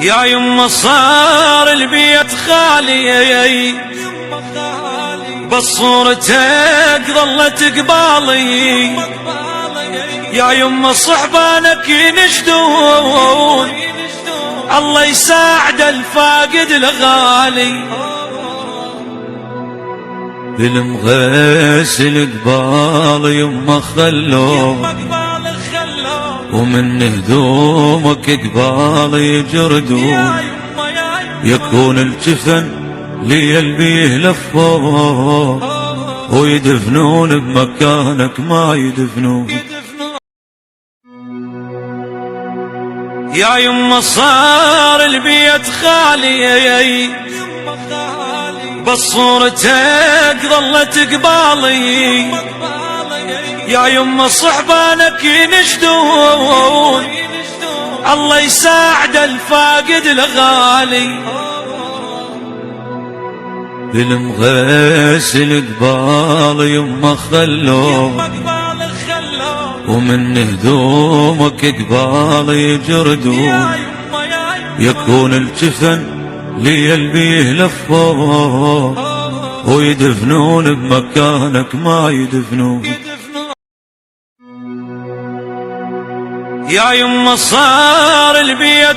يا يما صار البيت خالي، بس صورتك ظلت قبالي. يا يما صحبانك ينشدون، الله يساعد الفاقد الغالي. بالمغسل قبال يما خلوه، ومن هدومك قبال يجردون. يكون الجفن لي البيه لفوه، ويدفنون بمكانك ما يدفنون. يا يما صار البيت خالي، بس صورتك ظلت قبالي. يا يما صحبانك ينشدون، الله يساعد الفاقد الغالي. بالمغسل قبال يما خلوه، ومن هدومك قبال يجردون. يكون الجفن لي البيه لفوه، ويدفنون بمكانك ما يدفنون. يا يما صار البيت